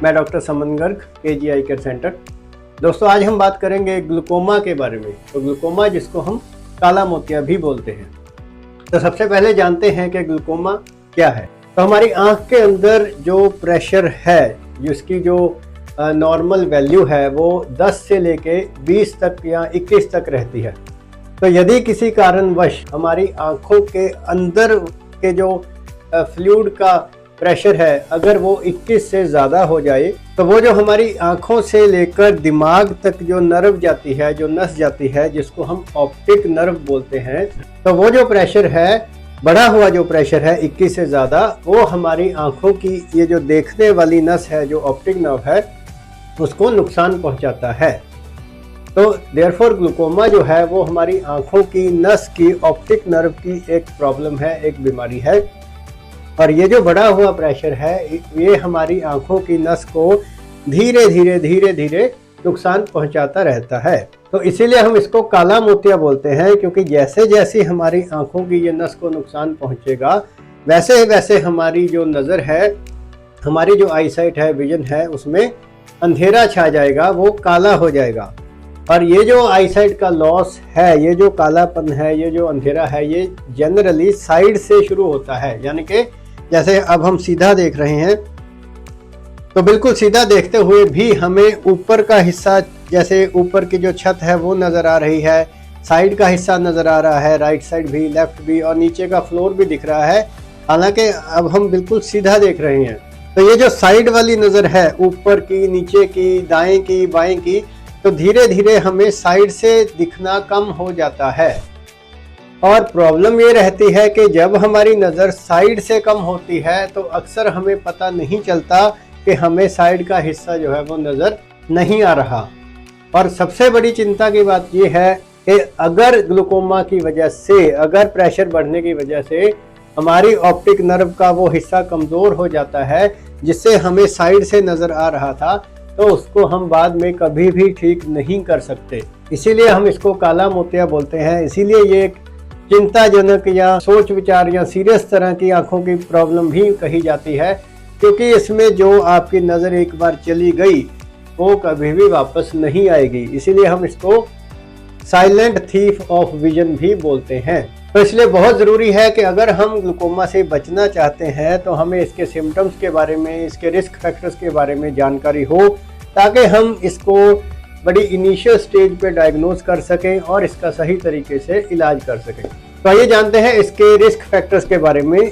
मैं doctor summon Garg, KG I care centre. दोस्तों, आज हम बात करेंगे ग्लूकोमा के बारे में। तो ग्लूकोमा, जिसको हम काला मोतिया भी बोलते हैं। तो सबसे पहले जानते हैं कि ग्लूकोमा क्या है। तो हमारी आंख के अंदर जो प्रेशर है, जिसकी जो नॉर्मल वैल्यू है वो 10 से लेके 20 तक या 21 तक रहती है। तो यदि किसी कारणवश हमारी आंखों के अंदर के जो फ्लूइड का प्रेशर है, अगर वो 21 से ज़्यादा हो जाए, तो वो जो हमारी आंखों से लेकर दिमाग तक जो नर्व जाती है, जो नस जाती है, जिसको हम ऑप्टिक नर्व बोलते हैं, तो वो जो प्रेशर है, बढ़ा हुआ जो प्रेशर है 21 से ज़्यादा, वो हमारी आंखों की ये जो देखने वाली नस है, जो ऑप्टिक नर्व है, उसको नुकसान पहुंचाता है। तो देयरफॉर ग्लूकोमा जो है वो हमारी आंखों की नस की ऑप्टिक नर्व की एक प्रॉब्लम है, एक बीमारी है। और ये जो बढ़ा हुआ प्रेशर है, ये हमारी आंखों की नस को धीरे धीरे नुकसान पहुंचाता रहता है। तो इसीलिए हम इसको काला मोतिया बोलते हैं, क्योंकि जैसे जैसे हमारी आंखों की ये नस को नुकसान पहुंचेगा, वैसे वैसे हमारी जो नज़र है, हमारी जो आईसाइट है, विजन है, उसमें अंधेरा छा जाएगा, वो काला हो जाएगा। और ये जो आईसाइट का लॉस है, ये जो कालापन है, ये जो अंधेरा है, ये जनरली साइड से शुरू होता है। यानी कि जैसे अब हम सीधा देख रहे हैं, तो बिल्कुल सीधा देखते हुए भी हमें ऊपर का हिस्सा, जैसे ऊपर की जो छत है वो नज़र आ रही है, साइड का हिस्सा नज़र आ रहा है, राइट साइड भी, लेफ्ट भी, और नीचे का फ्लोर भी दिख रहा है। हालांकि अब हम बिल्कुल सीधा देख रहे हैं। तो ये जो साइड वाली नज़र है, ऊपर की, नीचे की, दाएं की, बाएं की, तो धीरे धीरे हमें साइड से दिखना कम हो जाता है। और प्रॉब्लम ये रहती है कि जब हमारी नज़र साइड से कम होती है, तो अक्सर हमें पता नहीं चलता कि हमें साइड का हिस्सा जो है वो नज़र नहीं आ रहा। और सबसे बड़ी चिंता की बात ये है कि अगर ग्लूकोमा की वजह से, अगर प्रेशर बढ़ने की वजह से हमारी ऑप्टिक नर्व का वो हिस्सा कमज़ोर हो जाता है, जिससे हमें साइड से नज़र आ रहा था, तो उसको हम बाद में कभी भी ठीक नहीं कर सकते। इसीलिए हम इसको काला मोतिया बोलते हैं। इसीलिए ये एक चिंताजनक या सोच विचार या सीरियस तरह की आंखों की प्रॉब्लम भी कही जाती है, क्योंकि इसमें जो आपकी नज़र एक बार चली गई वो कभी भी वापस नहीं आएगी। इसीलिए हम इसको साइलेंट थीफ ऑफ विजन भी बोलते हैं। तो इसलिए बहुत ज़रूरी है कि अगर हम ग्लूकोमा से बचना चाहते हैं, तो हमें इसके सिम्टम्स के बारे में, इसके रिस्क फैक्टर्स के बारे में जानकारी हो, ताकि हम इसको बड़ी इनिशियल स्टेज पे डायग्नोज कर सकें और इसका सही तरीके से इलाज कर सकें। तो आइए जानते हैं इसके रिस्क फैक्टर्स के बारे में।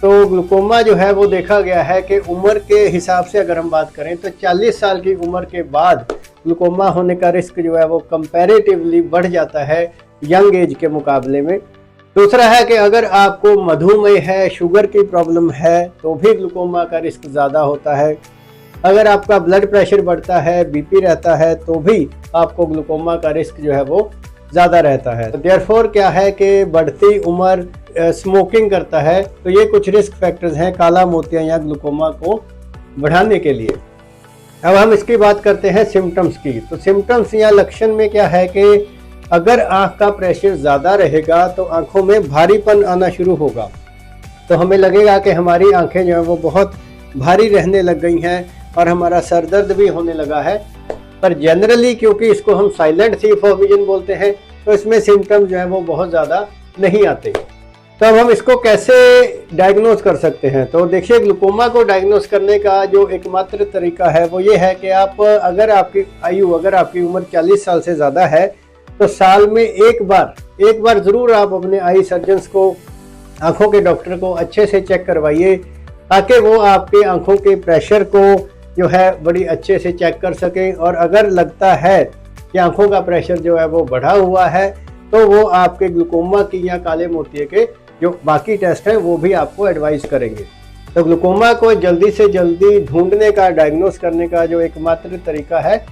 तो ग्लूकोमा जो है वो देखा गया है कि उम्र के हिसाब से अगर हम बात करें, तो 40 साल की उम्र के बाद ग्लूकोमा होने का रिस्क जो है वो कंपैरेटिवली बढ़ जाता है यंग एज के मुकाबले में। दूसरा है कि अगर आपको मधुमेह है, शुगर की प्रॉब्लम है, तो भी ग्लूकोमा का रिस्क ज़्यादा होता है। अगर आपका ब्लड प्रेशर बढ़ता है, बीपी रहता है, तो भी आपको ग्लूकोमा का रिस्क जो है वो ज़्यादा रहता है। तो देयरफॉर क्या है कि बढ़ती उम्र, स्मोकिंग करता है, तो ये कुछ रिस्क फैक्टर्स हैं काला मोतिया या ग्लूकोमा को बढ़ाने के लिए। अब हम इसकी बात करते हैं सिम्टम्स की। तो सिम्टम्स या लक्षण में क्या है कि अगर आँख का प्रेशर ज़्यादा रहेगा, तो आँखों में भारीपन आना शुरू होगा। तो हमें लगेगा कि हमारी आँखें जो हैं वो बहुत भारी रहने लग गई हैं और हमारा सर दर्द भी होने लगा है। पर जनरली, क्योंकि इसको हम साइलेंट थीफ ऑफ विजन बोलते हैं, तो इसमें सिम्टम्स जो है वो बहुत ज़्यादा नहीं आते। तो अब हम इसको कैसे डायग्नोज कर सकते हैं? तो देखिए, ग्लूकोमा को डायग्नोज करने का जो एकमात्र तरीका है वो ये है कि आप, अगर आपकी आयु, अगर आपकी उम्र 40 साल से ज़्यादा है, तो साल में एक बार ज़रूर आप अपने आई सर्जन्स को, आँखों के डॉक्टर को अच्छे से चेक करवाइए, ताकि वो आपके आँखों के प्रेशर को जो है बड़ी अच्छे से चेक कर सकें। और अगर लगता है कि आँखों का प्रेशर जो है वो बढ़ा हुआ है, तो वो आपके ग्लूकोमा की या काले मोतिये के जो बाकी टेस्ट हैं वो भी आपको एडवाइस करेंगे। तो ग्लूकोमा को जल्दी से जल्दी ढूंढने का, डायग्नोस करने का जो एकमात्र तरीका है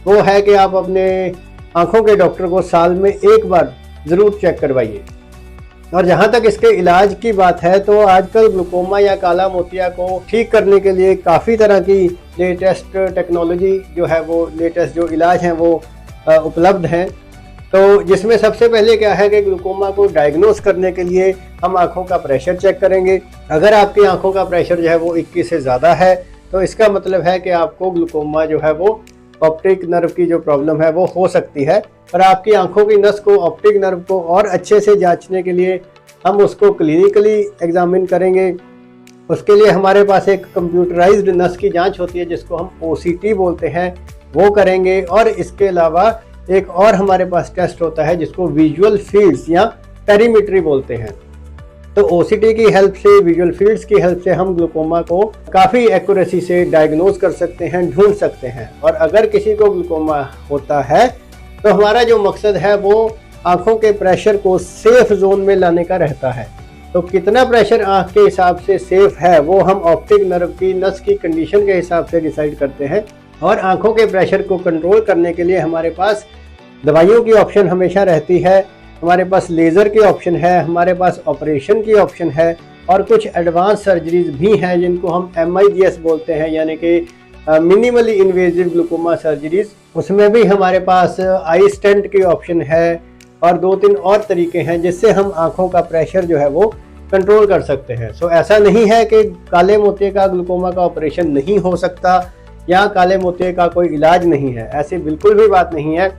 वो है कि आप अपने आँखों के डॉक्टर को साल में एक बार ज़रूर चेक करवाइए। और जहाँ तक इसके इलाज की बात है, तो आजकल ग्लूकोमा या काला मोतिया को ठीक करने के लिए काफ़ी तरह की लेटेस्ट टेक्नोलॉजी जो है वो, लेटेस्ट जो इलाज हैं वो उपलब्ध हैं। तो जिसमें सबसे पहले क्या है कि ग्लूकोमा को डायग्नोस करने के लिए हम आँखों का प्रेशर चेक करेंगे। अगर आपकी आँखों का प्रेशर जो है वो 21 से ज़्यादा है, तो इसका मतलब है कि आपको ग्लूकोमा जो है वो ऑप्टिक नर्व की जो प्रॉब्लम है वो हो सकती है। और आपकी आंखों की नस को, ऑप्टिक नर्व को और अच्छे से जांचने के लिए हम उसको क्लिनिकली एग्जामिन करेंगे। उसके लिए हमारे पास एक कंप्यूटराइज्ड नस की जांच होती है जिसको हम OCT बोलते हैं, वो करेंगे। और इसके अलावा एक और हमारे पास टेस्ट होता है जिसको विजुअल फील्ड्स या पेरीमेट्री बोलते हैं। तो OCT की हेल्प से, विजुअल फील्ड्स की हेल्प से हम ग्लूकोमा को काफ़ी एक्यूरेसी से डायग्नोज कर सकते हैं, ढूंढ सकते हैं। और अगर किसी को ग्लूकोमा होता है तो हमारा जो मकसद है वो आंखों के प्रेशर को सेफ जोन में लाने का रहता है। तो कितना प्रेशर आंख के हिसाब से सेफ है वो हम ऑप्टिक नर्व की नस की कंडीशन के हिसाब से डिसाइड करते हैं। और आंखों के प्रेशर को कंट्रोल करने के लिए हमारे पास दवाइयों की ऑप्शन हमेशा रहती है, हमारे पास लेज़र की ऑप्शन है, हमारे पास ऑपरेशन की ऑप्शन है और कुछ एडवांस सर्जरीज भी हैं जिनको हम MIGS बोलते हैं, यानी कि मिनिमली इन्वेजिव ग्लूकोमा सर्जरीज। उसमें भी हमारे पास आई स्टेंट की ऑप्शन है और 2-3 और तरीके हैं जिससे हम आंखों का प्रेशर जो है वो कंट्रोल कर सकते हैं। सो ऐसा नहीं है कि काले मोतिये का ग्लूकोमा का ऑपरेशन नहीं हो सकता या काले मोतिये का कोई इलाज नहीं है, ऐसी बिल्कुल भी बात नहीं है।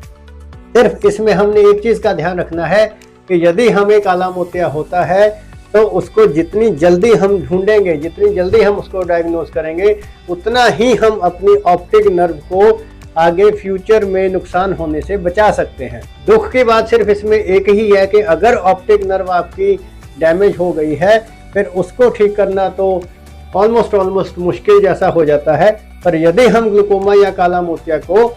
सिर्फ इसमें हमने एक चीज़ का ध्यान रखना है कि यदि हमें काला मोतिया होता है तो उसको जितनी जल्दी हम ढूंढेंगे, जितनी जल्दी हम उसको डायग्नोज करेंगे, उतना ही हम अपनी ऑप्टिक नर्व को आगे फ्यूचर में नुकसान होने से बचा सकते हैं। दुख की बात सिर्फ इसमें एक ही है कि अगर ऑप्टिक नर्व आपकी डैमेज हो गई है फिर उसको ठीक करना तो ऑलमोस्ट मुश्किल जैसा हो जाता है। पर यदि हम ग्लूकोमा या काला मोतिया को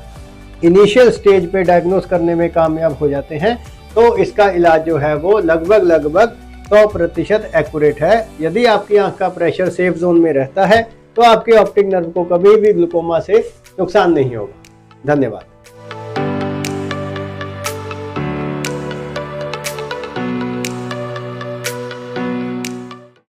इनिशियल स्टेज पे डायग्नोज करने में कामयाब हो जाते हैं तो इसका इलाज जो है वो लगभग 100% एक्यूरेट है। यदि आपकी आंख का प्रेशर सेफ जोन में रहता है तो आपके ऑप्टिक नर्व को कभी भी ग्लूकोमा से नुकसान नहीं होगा। धन्यवाद।